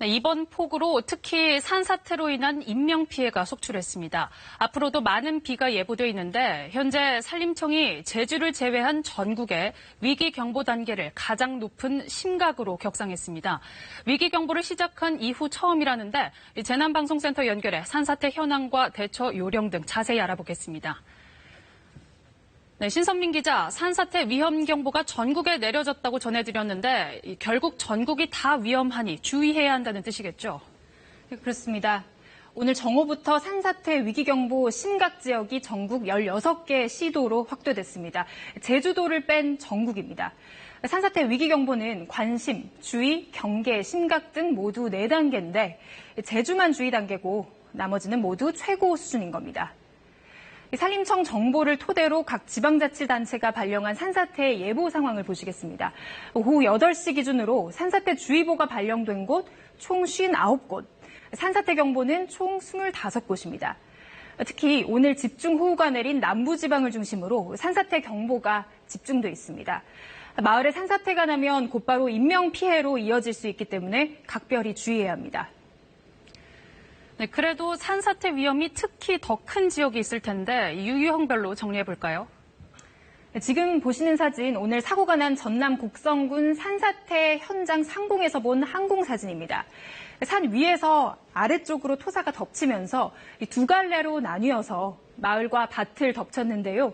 네, 이번 폭우로 특히 산사태로 인한 인명피해가 속출했습니다. 앞으로도 많은 비가 예보돼 있는데 현재 산림청이 제주를 제외한 전국에 위기경보 단계를 가장 높은 심각으로 격상했습니다. 위기경보를 시작한 이후 처음이라는데 재난방송센터 연결해 산사태 현황과 대처 요령 등 자세히 알아보겠습니다. 네, 신선민 기자, 산사태 위험경보가 전국에 내려졌다고 전해드렸는데 결국 전국이 다 위험하니 주의해야 한다는 뜻이겠죠? 네, 그렇습니다. 오늘 정오부터 산사태 위기경보 심각지역이 전국 16개 시도로 확대됐습니다. 제주도를 뺀 전국입니다. 산사태 위기경보는 관심, 주의, 경계, 심각 등 모두 4단계인데 제주만 주의 단계고 나머지는 모두 최고 수준인 겁니다. 산림청 정보를 토대로 각 지방자치단체가 발령한 산사태 예보 상황을 보시겠습니다. 오후 8시 기준으로 산사태 주의보가 발령된 곳 총 59곳, 산사태 경보는 총 25곳입니다. 특히 오늘 집중호우가 내린 남부지방을 중심으로 산사태 경보가 집중돼 있습니다. 마을에 산사태가 나면 곧바로 인명피해로 이어질 수 있기 때문에 각별히 주의해야 합니다. 네, 그래도 산사태 위험이 특히 더 큰 지역이 있을 텐데 유형별로 정리해 볼까요? 지금 보시는 사진, 오늘 사고가 난 전남 곡성군 산사태 현장 상공에서 본 항공사진입니다. 산 위에서 아래쪽으로 토사가 덮치면서 두 갈래로 나뉘어서 마을과 밭을 덮쳤는데요.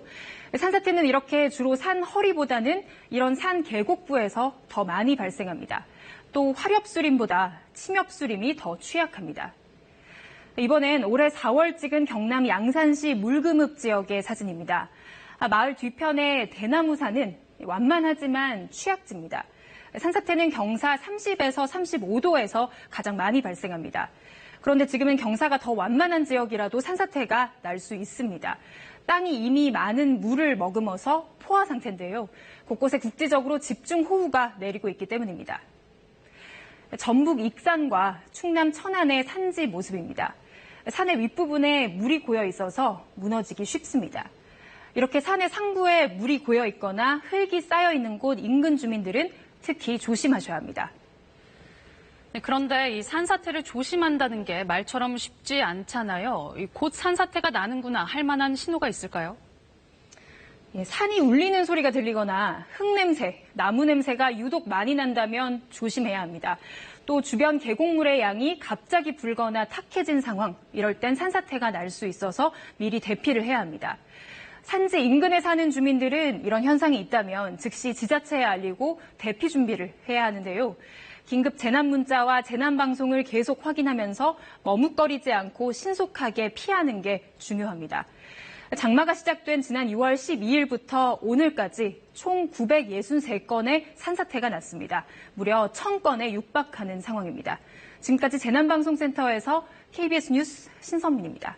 산사태는 이렇게 주로 산 허리보다는 이런 산 계곡부에서 더 많이 발생합니다. 또 화렵수림보다 침엽수림이 더 취약합니다. 이번엔 올해 4월 찍은 경남 양산시 물금읍 지역의 사진입니다. 마을 뒤편의 대나무산은 완만하지만 취약지입니다. 산사태는 경사 30에서 35도에서 가장 많이 발생합니다. 그런데 지금은 경사가 더 완만한 지역이라도 산사태가 날 수 있습니다. 땅이 이미 많은 물을 머금어서 포화 상태인데요. 곳곳에 국지적으로 집중호우가 내리고 있기 때문입니다. 전북 익산과 충남 천안의 산지 모습입니다. 산의 윗부분에 물이 고여 있어서 무너지기 쉽습니다. 이렇게 산의 상부에 물이 고여 있거나 흙이 쌓여 있는 곳 인근 주민들은 특히 조심하셔야 합니다. 네, 그런데 이 산사태를 조심한다는 게 말처럼 쉽지 않잖아요. 곧 산사태가 나는구나 할 만한 신호가 있을까요? 산이 울리는 소리가 들리거나 흙냄새, 나무 냄새가 유독 많이 난다면 조심해야 합니다. 또 주변 계곡물의 양이 갑자기 불거나 탁해진 상황, 이럴 땐 산사태가 날 수 있어서 미리 대피를 해야 합니다. 산지 인근에 사는 주민들은 이런 현상이 있다면 즉시 지자체에 알리고 대피 준비를 해야 하는데요. 긴급 재난 문자와 재난 방송을 계속 확인하면서 머뭇거리지 않고 신속하게 피하는 게 중요합니다. 장마가 시작된 지난 6월 12일부터 오늘까지 총 963건의 산사태가 났습니다. 무려 1000건에 육박하는 상황입니다. 지금까지 재난방송센터에서 KBS 뉴스 신선민입니다.